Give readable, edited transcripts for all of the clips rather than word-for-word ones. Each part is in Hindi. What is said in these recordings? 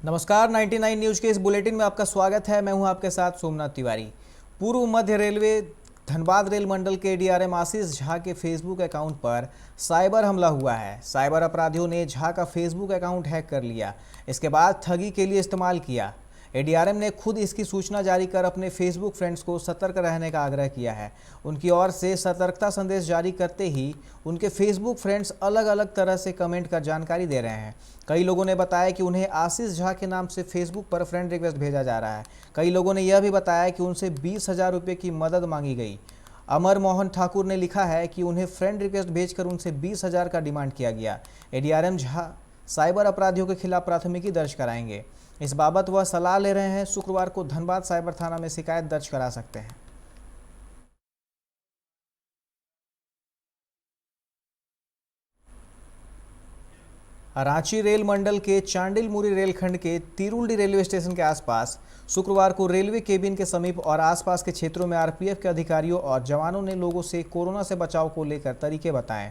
नमस्कार, 99 न्यूज के इस बुलेटिन में आपका स्वागत है। मैं हूं आपके साथ सोमनाथ तिवारी। पूर्व मध्य रेलवे धनबाद रेल मंडल के डीआरएम आशीष झा के फेसबुक अकाउंट पर साइबर हमला हुआ है। साइबर अपराधियों ने झा का फेसबुक अकाउंट हैक कर लिया, इसके बाद ठगी के लिए इस्तेमाल किया। एडीआरएम ने खुद इसकी सूचना जारी कर अपने फेसबुक फ्रेंड्स को सतर्क रहने का आग्रह किया है। उनकी ओर से सतर्कता संदेश जारी करते ही उनके फेसबुक फ्रेंड्स अलग अलग तरह से कमेंट कर जानकारी दे रहे हैं। कई लोगों ने बताया कि उन्हें आशीष झा के नाम से फेसबुक पर फ्रेंड रिक्वेस्ट भेजा जा रहा है। कई लोगों ने यह भी बताया कि उनसे 20,000 रुपये की मदद मांगी गई। अमर मोहन ठाकुर ने लिखा है कि उन्हें फ्रेंड रिक्वेस्ट भेजकर उनसे 20,000 का डिमांड किया गया। एडीआरएम झा साइबर अपराधियों के खिलाफ प्राथमिकी दर्ज कराएंगे। इस बाबत वह सलाह ले रहे हैं। शुक्रवार को धनबाद साइबर थाना में शिकायत दर्ज करा सकते हैं। रांची रेल मंडल के चांडिल मुरी रेलखंड के तिरुल्डी रेलवे स्टेशन के आसपास शुक्रवार को रेलवे केबिन के समीप और आसपास के क्षेत्रों में आरपीएफ के अधिकारियों और जवानों ने लोगों से कोरोना से बचाव को लेकर तरीके बताएं।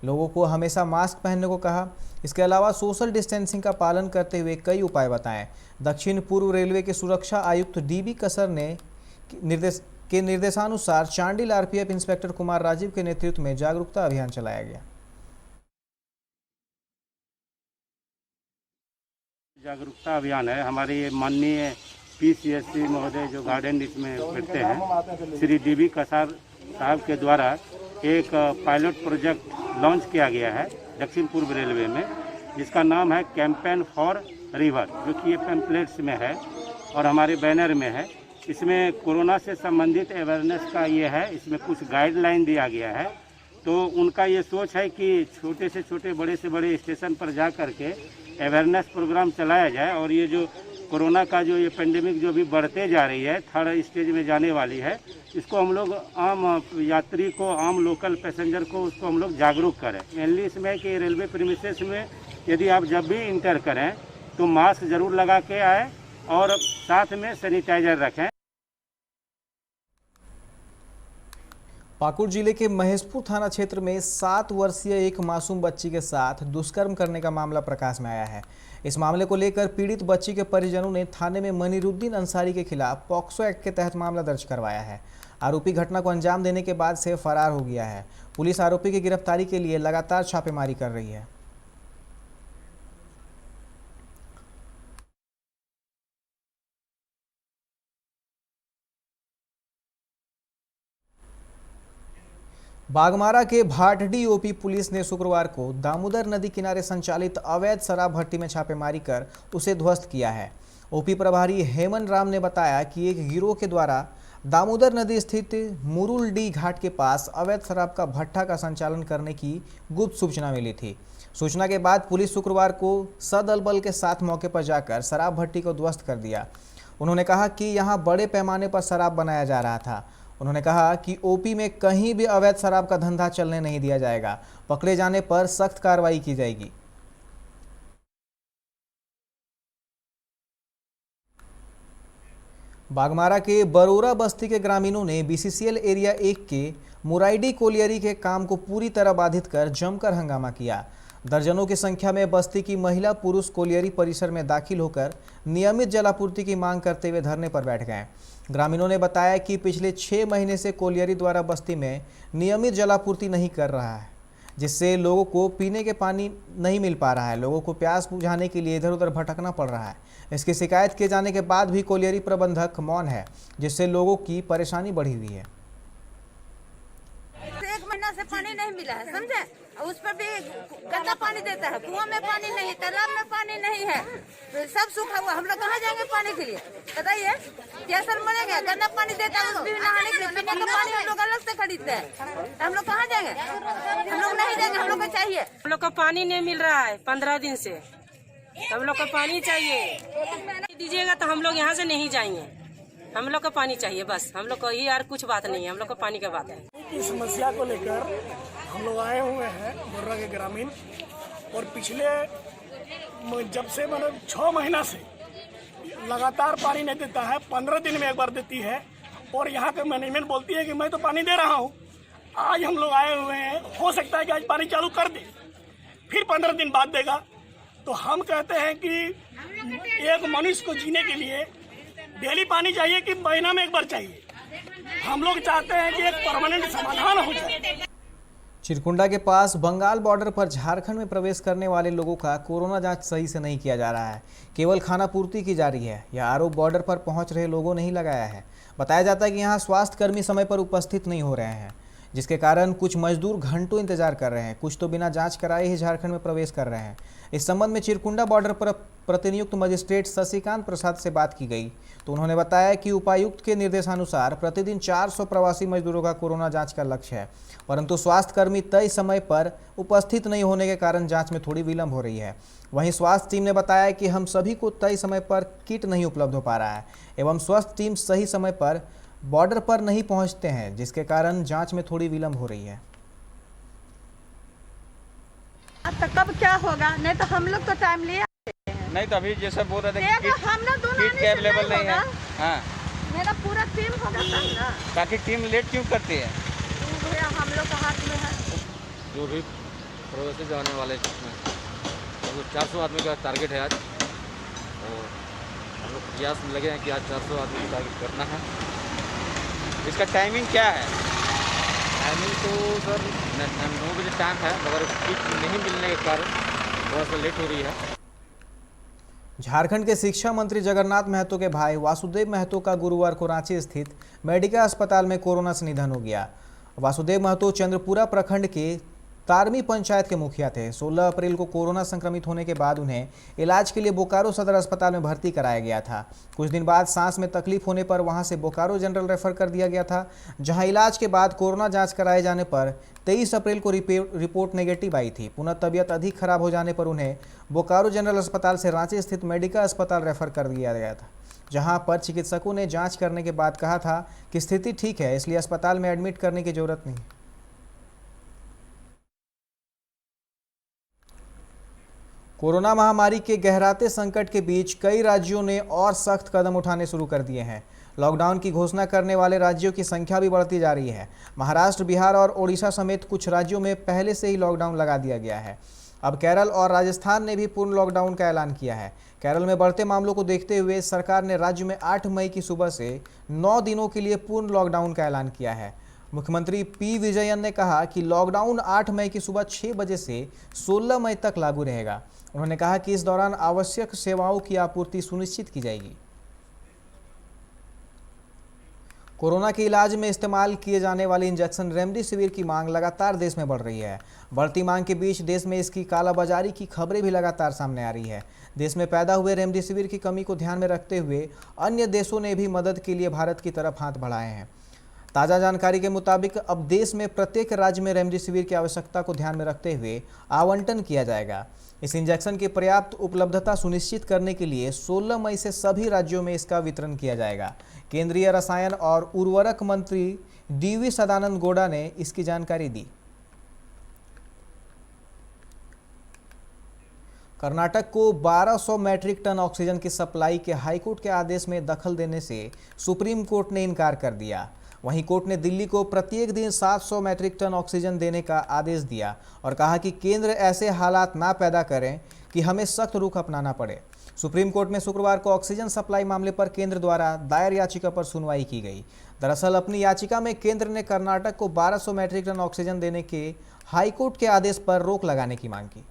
लोगों को हमेशा मास्क पहनने को कहा। इसके अलावा सोशल डिस्टेंसिंग का पालन करते हुए कई उपाय बताएं। दक्षिण पूर्व रेलवे के सुरक्षा आयुक्त डीबी कसर ने निर्देशानुसार चांडिल आरपीएफ इंस्पेक्टर कुमार राजीव के नेतृत्व में जागरूकता अभियान चलाया गया। जागरूकता अभियान है। हमारे ये माननीय पीसीएससी महोदय जो गार्डन इसमें बैठते हैं, श्री डीबी कसार साहब के द्वारा एक पायलट प्रोजेक्ट लॉन्च किया गया है दक्षिण पूर्व रेलवे में, जिसका नाम है कैंपेन फॉर रिवर, जो कि ये पैम्पलेट्स में है और हमारे बैनर में है। इसमें कोरोना से संबंधित अवेयरनेस का ये है, इसमें कुछ गाइडलाइन दिया गया है। तो उनका ये सोच है कि छोटे से छोटे बड़े से बड़े स्टेशन पर जा कर के अवेयरनेस प्रोग्राम चलाया जाए और ये जो कोरोना का जो ये पेंडेमिक जो भी बढ़ते जा रही है, थर्ड स्टेज में जाने वाली है, इसको हम लोग आम यात्री को, आम लोकल पैसेंजर को उसको हम लोग जागरूक करें। मेनली इसमें है कि रेलवे प्रीमिसेस में यदि आप जब भी इंटर करें तो मास्क ज़रूर लगा के आए और साथ में सैनिटाइजर रखें। पाकुड़ जिले के महेशपुर थाना क्षेत्र में 7 वर्षीय एक मासूम बच्ची के साथ दुष्कर्म करने का मामला प्रकाश में आया है। इस मामले को लेकर पीड़ित बच्ची के परिजनों ने थाने में मनीरुद्दीन अंसारी के खिलाफ पॉक्सो एक्ट के तहत मामला दर्ज करवाया है। आरोपी घटना को अंजाम देने के बाद से फरार हो गया है। पुलिस आरोपी की गिरफ्तारी के लिए लगातार छापेमारी कर रही है। बागमारा के भाटडी ओपी पुलिस ने शुक्रवार को दामोदर नदी किनारे संचालित अवैध शराब भट्टी में छापेमारी कर उसे ध्वस्त किया है। ओपी प्रभारी हेमंत राम ने बताया कि एक गिरोह के द्वारा दामोदर नदी स्थित मुरुलडी घाट के पास अवैध शराब का भट्ठा का संचालन करने की गुप्त सूचना मिली थी। सूचना के बाद पुलिस शुक्रवार को सदल बल के साथ मौके पर जाकर शराब भट्टी को ध्वस्त कर दिया। उन्होंने कहा कि यहां बड़े पैमाने पर शराब बनाया जा रहा था। उन्होंने कहा कि ओपी में कहीं भी अवैध शराब का धंधा चलने नहीं दिया जाएगा। पकड़े जाने पर सख्त कार्रवाई की जाएगी। बागमारा के बरोरा बस्ती के ग्रामीणों ने बीसीसीएल एरिया 1 के मुराइडी कोलियरी के काम को पूरी तरह बाधित कर जमकर हंगामा किया। दर्जनों की संख्या में बस्ती की महिला पुरुष कोलियरी परिसर में दाखिल होकर नियमित जलापूर्ति की मांग करते हुए धरने पर बैठ गए। ग्रामीणों ने बताया कि पिछले 6 महीने से कोलियरी द्वारा बस्ती में नियमित जलापूर्ति नहीं कर रहा है, जिससे लोगों को पीने के पानी नहीं मिल पा रहा है। लोगों को प्यास बुझाने के लिए इधर उधर भटकना पड़ रहा है। इसकी शिकायत किए जाने के बाद भी कोलियरी प्रबंधक मौन है, जिससे लोगों की परेशानी बढ़ी हुई है। 1 महीना से पानी नहीं मिला है, समझे? उस पर भी गंदा पानी देता है। कुआं में पानी नहीं, तालाब में पानी नहीं है, सब सूखा हुआ। हम लोग कहाँ जाएंगे पानी के लिए, बताइए? कैसे मरेंगे? गंदा पानी देता है, उसमें नहाने के लिए, पीने का पानी हम लोग अलग से खरीदते हैं। हम लोग कहाँ जाएंगे? हम लोग नहीं जाएंगे, हम लोग को चाहिए। हम लोग को पानी नहीं मिल रहा है 15 दिन से। हम लोग को पानी चाहिए, दीजिएगा तो हम लोग यहाँ से नहीं जाएंगे। हम लोग को पानी चाहिए बस। हम लोग को ही यार कुछ बात नहीं है, हम लोग को पानी का बात है। इस समस्या को लेकर हम लोग आए हुए हैं बोर्रा के ग्रामीण, और पिछले जब से मतलब 6 महीना से लगातार पानी नहीं देता है। 15 दिन में एक बार देती है और यहाँ के मैनेजमेंट बोलती है कि मैं तो पानी दे रहा हूँ। आज हम लोग आए हुए हैं, हो सकता है कि आज पानी चालू कर दे, फिर 15 दिन बाद देगा। तो हम कहते हैं कि एक मनुष्य को जीने के लिए डेली पानी चाहिए कि महीना में एक बार चाहिए। हम लोग चाहते हैं कि एक परमानेंट समाधान हो जाए। चिरकुंडा के पास बंगाल बॉर्डर पर झारखंड में प्रवेश करने वाले लोगों का कोरोना जांच सही से नहीं किया जा रहा है, केवल खाना पूर्ति की जा रही है। यह आरोप बॉर्डर पर पहुंच रहे लोगों ने ही लगाया है। बताया जाता है कि यहां स्वास्थ्य कर्मी समय पर उपस्थित नहीं हो रहे हैं, जिसके कारण कुछ मजदूर घंटों इंतजार कर रहे हैं, कुछ तो बिना जांच कराए ही झारखंड में प्रवेश कर रहे हैं। इस संबंध में चिरकुंडा बॉर्डर पर प्रतिनियुक्त मजिस्ट्रेट शशिकांत प्रसाद से बात की गई तो उन्होंने बताया कि उपायुक्त के निर्देशानुसार प्रतिदिन 400 प्रवासी मजदूरों का कोरोना जांच का लक्ष्य है, परंतु स्वास्थ्य कर्मी तय समय पर उपस्थित नहीं होने के कारण जांच में थोड़ी विलंब हो रही है। वहीं स्वास्थ्य टीम ने बताया कि हम सभी को तय समय पर किट नहीं उपलब्ध हो पा रहा है एवं स्वास्थ्य टीम सही समय पर बॉर्डर पर नहीं पहुंचते हैं, जिसके कारण जांच में थोड़ी विलंब हो रही है। अब तक कब क्या होगा, नहीं तो हम लोग तो टाइम लिया नहीं, तो अभी जैसे बोल रहे थे देखो, हम लोग दोनों किट के अवेलेबल नहीं है। हाँ, मेरा पूरा टीम होगा तब ना। बाकी टीम लेट क्यों करती है? भैया हम लोग का हाथ में है। जो भी प्रवासी जाने वाले इसमें तो 400 आदमी का टारगेट है आज, और हम लोग प्रयास में लगे हैं कि आज 400 आदमी का टारगेट करना है। इसका टाइमिंग क्या है? टाइमिंग तो सर 9 बजे टाइम है, मगर किट नहीं मिलने के कारण थोड़ा सा लेट हो रही है। झारखंड के शिक्षा मंत्री जगन्नाथ महतो के भाई वासुदेव महतो का गुरुवार को रांची स्थित मेडिका अस्पताल में कोरोना से निधन हो गया। वासुदेव महतो चंद्रपुरा प्रखंड के तारमी पंचायत के मुखिया थे। 16 अप्रैल को कोरोना संक्रमित होने के बाद उन्हें इलाज के लिए बोकारो सदर अस्पताल में भर्ती कराया गया था। कुछ दिन बाद सांस में तकलीफ होने पर वहां से बोकारो जनरल रेफर कर दिया गया था, जहां इलाज के बाद कोरोना जांच कराए जाने पर 23 अप्रैल को रिपोर्ट नेगेटिव आई थी। पुनः तबियत अधिक खराब हो जाने पर उन्हें बोकारो जनरल अस्पताल से रांची स्थित मेडिका अस्पताल रेफर कर दिया गया था, जहां पर चिकित्सकों ने जाँच करने के बाद कहा था कि स्थिति ठीक है, इसलिए अस्पताल में एडमिट करने की जरूरत नहीं। कोरोना महामारी के गहराते संकट के बीच कई राज्यों ने और सख्त कदम उठाने शुरू कर दिए हैं। लॉकडाउन की घोषणा करने वाले राज्यों की संख्या भी बढ़ती जा रही है। महाराष्ट्र, बिहार और ओडिशा समेत कुछ राज्यों में पहले से ही लॉकडाउन लगा दिया गया है। अब केरल और राजस्थान ने भी पूर्ण लॉकडाउन का ऐलान किया है। केरल में बढ़ते मामलों को देखते हुए सरकार ने राज्य में 8 मई की सुबह से 9 दिनों के लिए पूर्ण लॉकडाउन का ऐलान किया है। मुख्यमंत्री पी विजयन ने कहा कि लॉकडाउन 8 मई की सुबह 6 बजे से 16 मई तक लागू रहेगा। उन्होंने कहा कि इस दौरान आवश्यक सेवाओं की आपूर्ति सुनिश्चित की जाएगी। कोरोना के इलाज में इस्तेमाल किए जाने वाले इंजेक्शन रेमडेसिविर की मांग लगातार देश में बढ़ रही है। बढ़ती मांग के बीच देश में इसकी कालाबाजारी की खबरें भी लगातार सामने आ रही है। देश में पैदा हुए रेमडेसिविर की कमी को ध्यान में रखते हुए अन्य देशों ने भी मदद के लिए भारत की तरफ हाथ बढ़ाए हैं। ताज़ा जानकारी के मुताबिक अब देश में प्रत्येक राज्य में रेमडेसिविर की आवश्यकता को ध्यान में रखते हुए आवंटन किया जाएगा। इस इंजेक्शन की पर्याप्त उपलब्धता सुनिश्चित करने के लिए 16 मई से सभी राज्यों में इसका वितरण किया जाएगा। केंद्रीय रसायन और उर्वरक मंत्री डी.वी. सदानंद गौड़ा ने इसकी जानकारी दी। कर्नाटक को 1200 मैट्रिक टन ऑक्सीजन की सप्लाई के हाईकोर्ट के आदेश में दखल देने से सुप्रीम कोर्ट ने इनकार कर दिया। वहीं कोर्ट ने दिल्ली को प्रत्येक दिन 700 मैट्रिक टन ऑक्सीजन देने का आदेश दिया और कहा कि केंद्र ऐसे हालात ना पैदा करें कि हमें सख्त रुख अपनाना पड़े। सुप्रीम कोर्ट में शुक्रवार को ऑक्सीजन सप्लाई मामले पर केंद्र द्वारा दायर याचिका पर सुनवाई की गई। दरअसल अपनी याचिका में केंद्र ने कर्नाटक को 1200 मैट्रिक टन ऑक्सीजन देने के हाईकोर्ट के आदेश पर रोक लगाने की मांग की।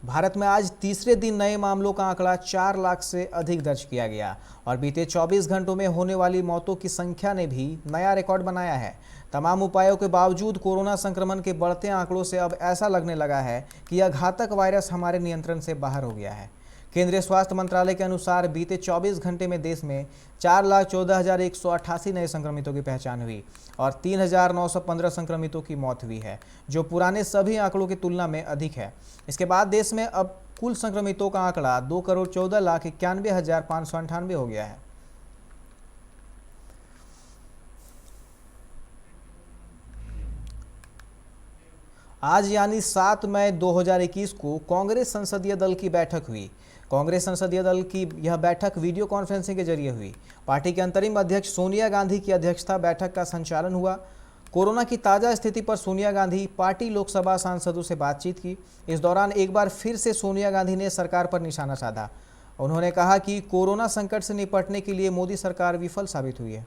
भारत में आज तीसरे दिन नए मामलों का आंकड़ा 4 लाख से अधिक दर्ज किया गया और बीते 24 घंटों में होने वाली मौतों की संख्या ने भी नया रिकॉर्ड बनाया है। तमाम उपायों के बावजूद कोरोना संक्रमण के बढ़ते आंकड़ों से अब ऐसा लगने लगा है कि यह घातक वायरस हमारे नियंत्रण से बाहर हो गया है। केंद्रीय स्वास्थ्य मंत्रालय के अनुसार बीते 24 घंटे में देश में 4,14,188 नए संक्रमितों की पहचान हुई और 3,915 संक्रमितों की मौत हुई है, जो पुराने सभी आंकड़ों की तुलना में अधिक है। इसके बाद देश में अब कुल संक्रमितों का आंकड़ा 2,14,91,598 हो गया है। आज यानी 7 मई 2021 को कांग्रेस संसदीय दल की बैठक हुई। कांग्रेस संसदीय दल की यह बैठक वीडियो कॉन्फ्रेंसिंग के जरिए हुई। पार्टी के अंतरिम अध्यक्ष सोनिया गांधी की अध्यक्षता बैठक का संचालन हुआ। कोरोना की ताज़ा स्थिति पर सोनिया गांधी पार्टी लोकसभा सांसदों से बातचीत की। इस दौरान एक बार फिर से सोनिया गांधी ने सरकार पर निशाना साधा। उन्होंने कहा कि कोरोना संकट से निपटने के लिए मोदी सरकार विफल साबित हुई है।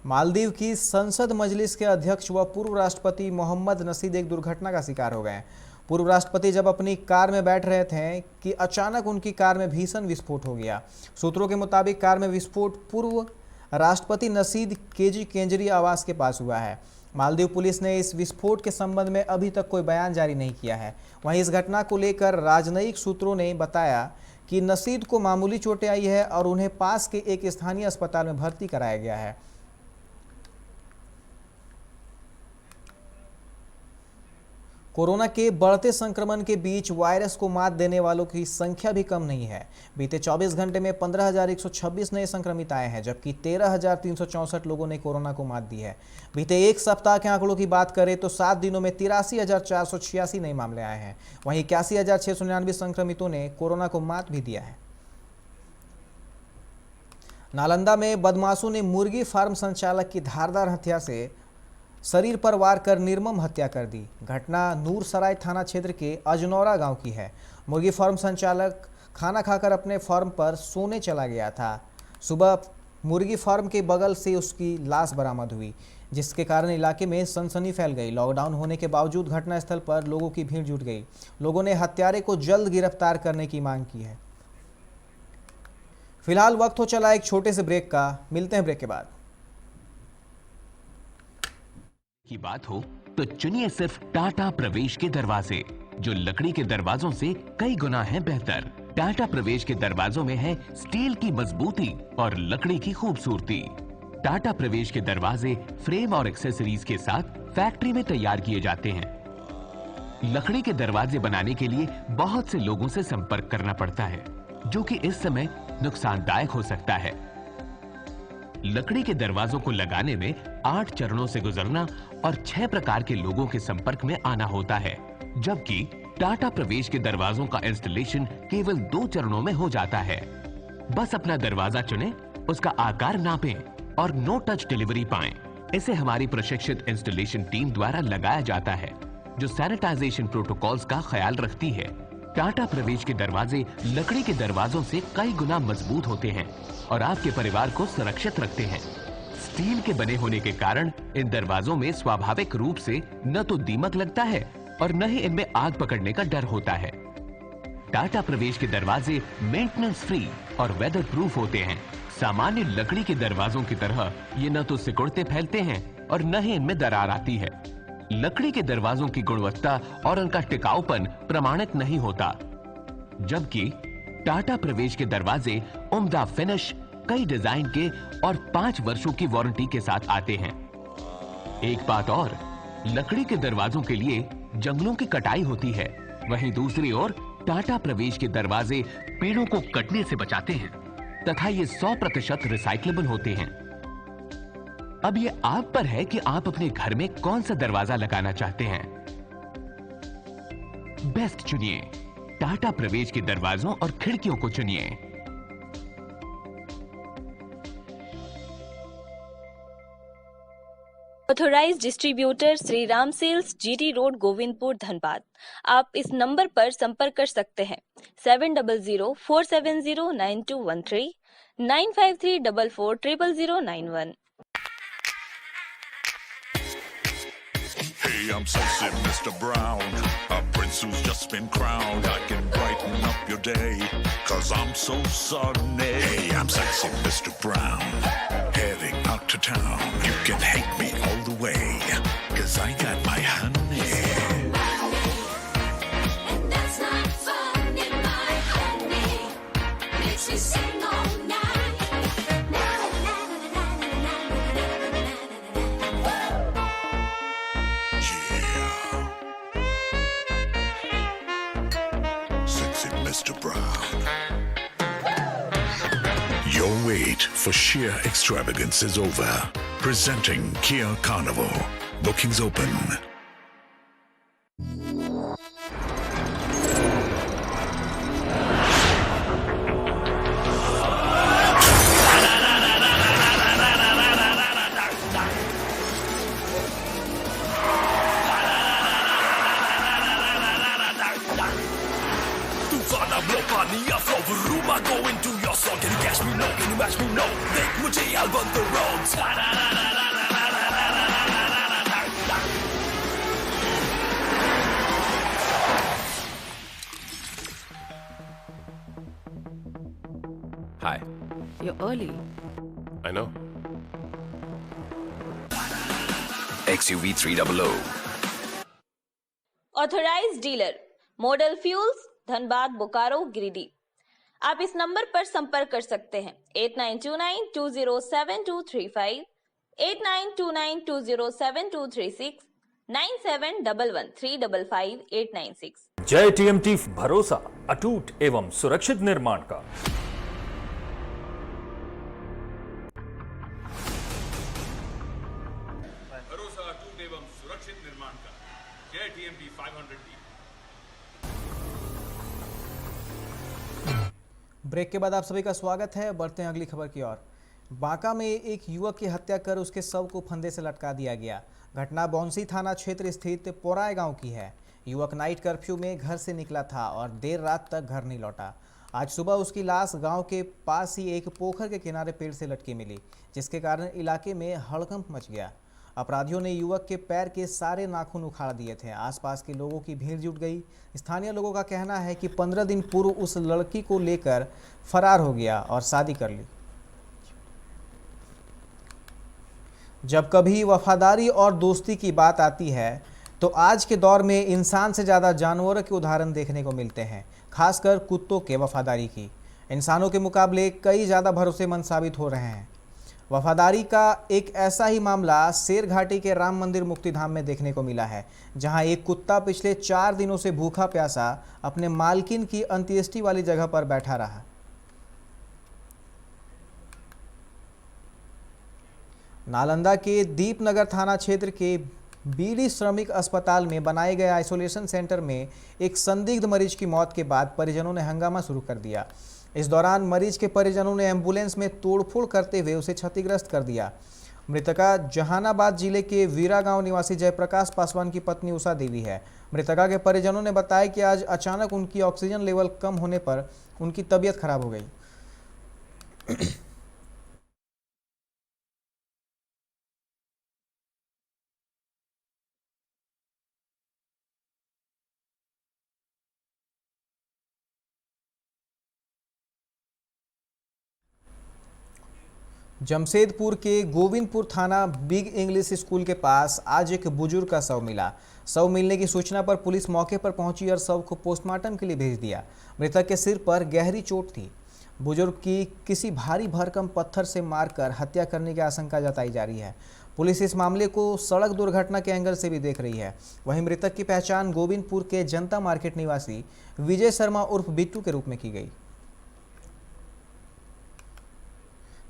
मालदीव की संसद मजलिस के अध्यक्ष व पूर्व राष्ट्रपति मोहम्मद नशीद एक दुर्घटना का शिकार हो गए। पूर्व राष्ट्रपति जब अपनी कार में बैठ रहे थे कि अचानक उनकी कार में भीषण विस्फोट हो गया। सूत्रों के मुताबिक कार में विस्फोट पूर्व राष्ट्रपति नशीद केजी केंजरी आवास के पास हुआ है। मालदीव पुलिस ने इस विस्फोट के संबंध में अभी तक कोई बयान जारी नहीं किया है। वहीं इस घटना को लेकर राजनयिक सूत्रों ने बताया कि नशीद को मामूली चोटें आई है और उन्हें पास के एक स्थानीय अस्पताल में भर्ती कराया गया है। कोरोना के बढ़ते संक्रमण के बीच वायरस को मात देने वालों की संख्या भी कम नहीं है। बीते 24 घंटे में 15,126 नए संक्रमित आए हैं, जबकि 13,364 लोगों ने कोरोना को मात दी है। बीते एक सप्ताह के आंकड़ों की बात करें तो 7 दिनों में 83,486 नए मामले आए हैं। वहीं 81,699 संक्रमितों ने कोरोना को मात भी दिया है। नालंदा में बदमाशों ने मुर्गी फार्म संचालक की धारदार हथियार से शरीर पर वार कर निर्मम हत्या कर दी। घटना नूरसराय थाना क्षेत्र के अजनौरा गांव की है। मुर्गी फार्म संचालक खाना खाकर अपने फार्म पर सोने चला गया था। सुबह मुर्गी फार्म के बगल से उसकी लाश बरामद हुई, जिसके कारण इलाके में सनसनी फैल गई। लॉकडाउन होने के बावजूद घटनास्थल पर लोगों की भीड़ जुट गई। लोगों ने हत्यारे को जल्द गिरफ्तार करने की मांग की है। फिलहाल वक्त हो चला एक छोटे से ब्रेक का। मिलते हैं ब्रेक के बाद। की बात हो तो चुनिए सिर्फ टाटा प्रवेश के दरवाजे, जो लकड़ी के दरवाजों से कई गुना है बेहतर। टाटा प्रवेश के दरवाजों में है स्टील की मजबूती और लकड़ी की खूबसूरती। टाटा प्रवेश के दरवाजे फ्रेम और एक्सेसरीज के साथ फैक्ट्री में तैयार किए जाते हैं। लकड़ी के दरवाजे बनाने के लिए बहुत से लोगों से संपर्क करना पड़ता है, जो कि इस समय नुकसानदायक हो सकता है। लकड़ी के दरवाजों को लगाने में 8 चरणों से गुजरना और 6 प्रकार के लोगों के संपर्क में आना होता है, जबकि टाटा प्रवेश के दरवाजों का इंस्टॉलेशन केवल 2 चरणों में हो जाता है। बस अपना दरवाजा चुनें, उसका आकार नापें और नो टच डिलीवरी पाएं। इसे हमारी प्रशिक्षित इंस्टॉलेशन टीम द्वारा लगाया जाता है, जो सैनिटाइजेशन प्रोटोकॉल्स का ख्याल रखती है। टाटा प्रवेश के दरवाजे लकड़ी के दरवाजों से कई गुना मजबूत होते हैं और आपके परिवार को सुरक्षित रखते हैं। स्टील के बने होने के कारण इन दरवाजों में स्वाभाविक रूप से न तो दीमक लगता है और न ही इनमें आग पकड़ने का डर होता है। टाटा प्रवेश के दरवाजे मेंटेनेंस फ्री और वेदर प्रूफ होते हैं। सामान्य लकड़ी के दरवाजों की तरह ये न तो सिकुड़ते फैलते हैं और न ही इनमें दरार आती है। लकड़ी के दरवाजों की गुणवत्ता और उनका टिकाऊपन प्रमाणित नहीं होता, जबकि टाटा प्रवेश के दरवाजे उम्दा फिनिश, कई डिजाइन के और 5 वर्षों की वारंटी के साथ आते हैं। एक बात और, लकड़ी के दरवाजों के लिए जंगलों की कटाई होती है, वहीं दूसरी ओर टाटा प्रवेश के दरवाजे पेड़ों को कटने से बचाते हैं तथा ये 100% रिसाइक्लेबल होते हैं। अब ये आप पर है कि आप अपने घर में कौन सा दरवाजा लगाना चाहते हैं। बेस्ट चुनिए, टाटा प्रवेश के दरवाजों और खिड़कियों को चुनिए। Authorised distributor Shri Ram Sales, GT Road, Govindpur, Dhanbad. आप इस नंबर पर संपर्क कर सकते हैं 7004709213 9534400091। Hey, I'm sexy Mr. Brown, a prince who's just been crowned. I can brighten up your day, 'cause I'm so sunny. Hey, I'm sexy Mr. Brown, heading out to town. You can hate me all the way, 'cause I got my honey. And that's not funny, my honey makes me sing all night. Mr. Brown. Your wait for sheer extravagance is over. Presenting Kia Carnival. Bookings open. mania flow rumor go into your soul. Can you catch me? No. Can you match me? No. Take mujhe I'll run the roads. Hi. You're early. I know. XUV 300. Authorised dealer Model Fuels Dhanbad Bokaro Giridih. आप इस नंबर पर संपर्क कर सकते हैं 8929207235, 8929207236, 9711355896। जय टीएमटी, भरोसा अटूट एवं सुरक्षित निर्माण का। भरोसा अटूट एवं सुरक्षित निर्माण का। जय टीएमटी 500D। ब्रेक के बाद आप सभी का स्वागत है। बढ़ते हैं अगली खबर की ओर। बांका में एक युवक की हत्या कर उसके शव को फंदे से लटका दिया गया। घटना बौंसी थाना क्षेत्र स्थित पोराय गांव की है। युवक नाइट कर्फ्यू में घर से निकला था और देर रात तक घर नहीं लौटा। आज सुबह उसकी लाश गांव के पास ही एक पोखर के किनारे पेड़ से लटकी मिली, जिसके कारण इलाके में हड़कंप मच गया। अपराधियों ने युवक के पैर के सारे नाखून उखाड़ दिए थे। आसपास के लोगों की भीड़ जुट गई। स्थानीय लोगों का कहना है कि 15 दिन पूर्व उस लड़की को लेकर फरार हो गया और शादी कर ली। जब कभी वफादारी और दोस्ती की बात आती है तो आज के दौर में इंसान से ज़्यादा जानवरों के उदाहरण देखने को मिलते हैं, खासकर कुत्तों के वफादारी की। इंसानों के मुकाबले कई ज़्यादा भरोसेमंद साबित हो रहे हैं। वफादारी का एक ऐसा ही मामला शेर घाटी के राम मंदिर मुक्तिधाम में देखने को मिला है, जहां एक कुत्ता पिछले 4 दिनों से भूखा प्यासा अपने मालकिन की अंत्येष्टि वाली जगह पर बैठा रहा। नालंदा के दीपनगर थाना क्षेत्र के बीड़ी श्रमिक अस्पताल में बनाए गए आइसोलेशन सेंटर में एक संदिग्ध मरीज की मौत के बाद परिजनों ने हंगामा शुरू कर दिया। इस दौरान मरीज के परिजनों ने एम्बुलेंस में तोड़फोड़ करते हुए उसे क्षतिग्रस्त कर दिया। मृतका जहानाबाद जिले के वीरा गांव निवासी जयप्रकाश पासवान की पत्नी उषा देवी है। मृतका के परिजनों ने बताया कि आज अचानक उनकी ऑक्सीजन लेवल कम होने पर उनकी तबीयत खराब हो गई। जमशेदपुर के गोविंदपुर थाना बिग इंग्लिश स्कूल के पास आज एक बुजुर्ग का शव मिला। शव मिलने की सूचना पर पुलिस मौके पर पहुंची और शव को पोस्टमार्टम के लिए भेज दिया। मृतक के सिर पर गहरी चोट थी। बुजुर्ग की किसी भारी भरकम पत्थर से मारकर हत्या करने की आशंका जताई जा रही है। पुलिस इस मामले को सड़क दुर्घटना के एंगल से भी देख रही है। वहीं मृतक की पहचान गोविंदपुर के जनता मार्केट निवासी विजय शर्मा उर्फ बिट्टू के रूप में की गई।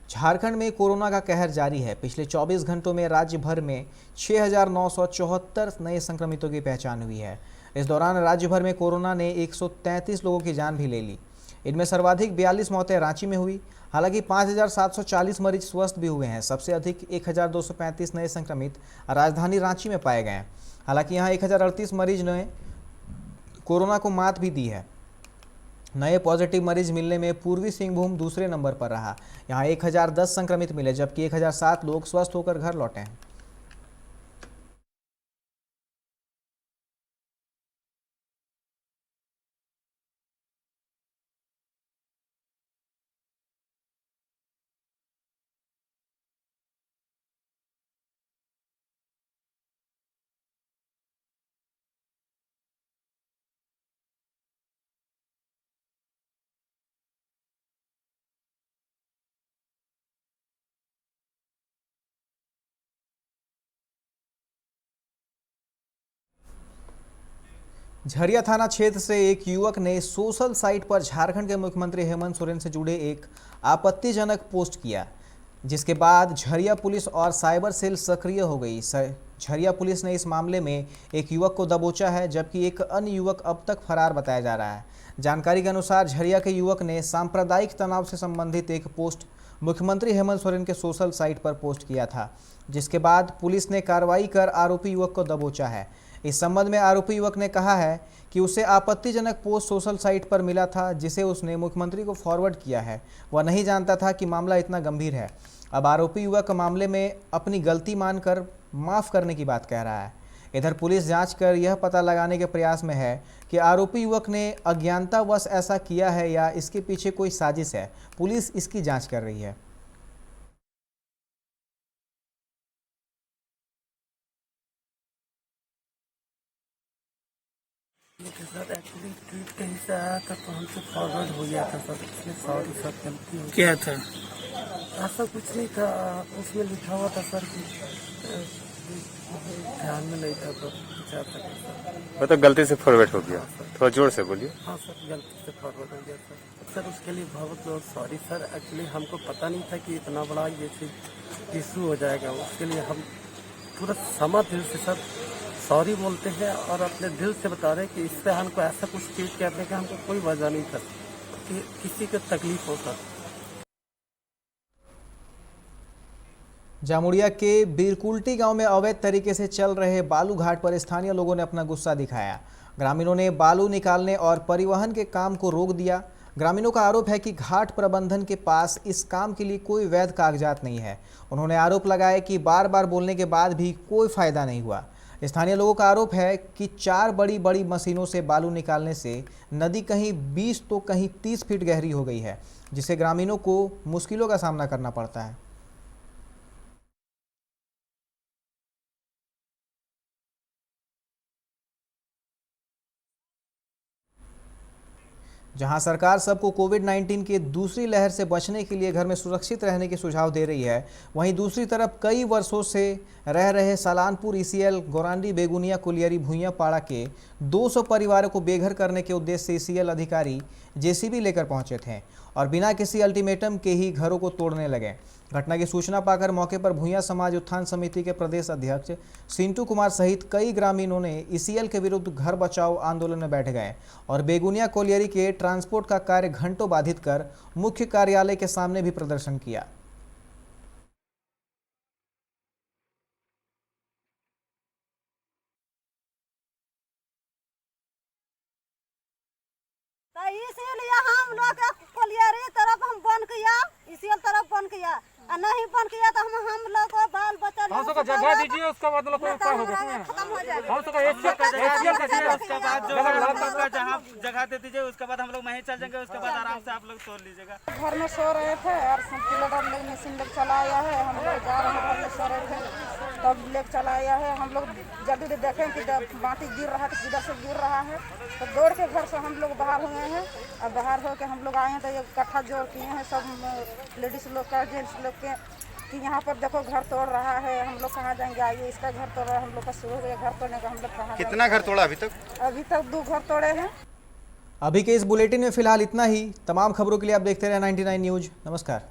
झारखंड में कोरोना का कहर जारी है। पिछले 24 घंटों में राज्य भर में 6,974 नए संक्रमितों की पहचान हुई है। इस दौरान राज्य भर में कोरोना ने 133 लोगों की जान भी ले ली। इनमें सर्वाधिक 42 मौतें रांची में हुई। हालांकि 5,740 मरीज स्वस्थ भी हुए हैं। सबसे अधिक 1,235 नए संक्रमित राजधानी रांची में पाए गए हैं। हालांकि यहां 1,038 मरीज ने कोरोना को मात भी दी है। नए पॉजिटिव मरीज मिलने में पूर्वी सिंहभूम दूसरे नंबर पर रहा। यहां 1,010 संक्रमित मिले, जबकि 1,007 लोग स्वस्थ होकर घर लौटे हैं। झरिया थाना क्षेत्र से एक युवक ने सोशल साइट पर झारखंड के मुख्यमंत्री हेमंत सोरेन से जुड़े एक आपत्तिजनक पोस्ट किया, जिसके बाद झरिया पुलिस और साइबर सेल सक्रिय हो गई। झरिया पुलिस ने इस मामले में एक युवक को दबोचा है, जबकि एक अन्य युवक अब तक फरार बताया जा रहा है। जानकारी के अनुसार झरिया के युवक ने सांप्रदायिक तनाव से संबंधित एक पोस्ट मुख्यमंत्री हेमंत सोरेन के सोशल साइट पर पोस्ट किया था, जिसके बाद पुलिस ने कार्रवाई कर आरोपी युवक को दबोचा है। इस संबंध में आरोपी युवक ने कहा है कि उसे आपत्तिजनक पोस्ट सोशल साइट पर मिला था, जिसे उसने मुख्यमंत्री को फॉरवर्ड किया है। वह नहीं जानता था कि मामला इतना गंभीर है। अब आरोपी युवक मामले में अपनी गलती मानकर माफ़ करने की बात कह रहा है। इधर पुलिस जांच कर यह पता लगाने के प्रयास में है कि आरोपी युवक ने अज्ञानतावश ऐसा किया है या इसके पीछे कोई साजिश है। पुलिस इसकी जांच कर रही है। सर एक्चुअली ट्वीट कहीं से आया था तो हमसे फॉरवर्ड हो गया था सर, इसलिए सॉरी सर, गलती हो क्या था? ऐसा कुछ नहीं था, उसमें लिखा हुआ था सर कि ध्यान में नहीं था तो क्या था सर। वो तो गलती से फॉरवर्ड हो गया। थोड़ा जोर से बोलिए। हाँ सर, गलती से फॉरवर्ड हो गया सर। उसके लिए बहुत बहुत सॉरी सर। एक्चुअली हमको पता नहीं था कि इतना बड़ा ये चीज इशू हो जाएगा। उसके लिए हम पूरा समा दिल से सर सॉरी बोलते हैं और अपने दिल से बता रहे हैं कि इससे हमको ऐसा कुछ ट्वीट करने का हमको कोई वजह नहीं था कि किसी को तकलीफ हो सर। जामुड़िया के बीरकुल्टी गांव में अवैध तरीके से चल रहे बालू घाट पर स्थानीय लोगों ने अपना गुस्सा दिखाया। ग्रामीणों ने बालू निकालने और परिवहन के काम को रोक दिया। ग्रामीणों का आरोप है कि घाट प्रबंधन के पास इस काम के लिए कोई वैध कागजात नहीं है। उन्होंने आरोप लगाया कि बार बार बोलने के बाद भी कोई फायदा नहीं हुआ। स्थानीय लोगों का आरोप है कि 4 बड़ी मशीनों से बालू निकालने से नदी कहीं 20 तो कहीं 30 फीट गहरी हो गई है, जिससे ग्रामीणों को मुश्किलों का सामना करना पड़ता है। जहां सरकार सबको कोविड-19 की दूसरी लहर से बचने के लिए घर में सुरक्षित रहने के सुझाव दे रही है, वहीं दूसरी तरफ कई वर्षों से रह रहे सालानपुर, ईसीएल, गोरांडी, बेगुनिया, कुलियरी, भुइयां पाड़ा के 200 परिवारों को बेघर करने के उद्देश्य से ईसीएल अधिकारी जेसीबी लेकर पहुंचे थे और बिना किसी अल्टीमेटम के ही घरों को तोड़ने लगे। घटना की सूचना पाकर मौके पर भुइयां समाज उत्थान समिति के प्रदेश अध्यक्ष सिंटू कुमार सहित कई ग्रामीणों ने ईसीएल के विरुद्ध घर बचाओ आंदोलन में बैठ गए और बेगुनिया कोलियरी के ट्रांसपोर्ट का कार्य घंटों बाधित कर मुख्य कार्यालय के सामने भी प्रदर्शन किया। इसीलिए हम लोग कोलियरी तरफ हम बंद किया, इसीलिए तरफ बंद किया, नहीं बंद किया तो हम लोग को बाल बच्चा जगह दीजिए, उसका बाद लोग क्या होगा खत्म हो जाएगा। हम उसका एशिया का उसके बाद जो जहाँ जगह दे दीजिए, उसके बाद हम लोग वहीं चल जाएंगे, उसके बाद आराम से आप लोग तोड़ लीजिएगा। घर में सो रहे थे और सिलेंडर मशीन लेकर चला आया है, हम लोग जा रहे हैं, घर में सो रहे थे तब लेकर चला आया है। हम लोग जल्दी देखें कि माटी गिर रहा है तो किधर से गिर रहा है, तो दौड़ के घर से हम लोग बाहर हुए हैं और बाहर होकर हम लोग आए हैं तो ये इकट्ठा जोड़ किए हैं सब लेडीज लोग का, जेंट्स लोग के कि यहाँ पर देखो घर तोड़ रहा है, हम लोग कहाँ जाएंगे, आइए इसका घर तोड़ रहा है, हम लोग का शुरू हो गया घर तोड़ने का। हम लोग कहाँ, कितना घर तोड़ा अभी तक? अभी तक 2 घर तोड़े हैं। अभी के इस बुलेटिन में फिलहाल इतना ही। तमाम खबरों के लिए आप देखते रहे 99 न्यूज। नमस्कार।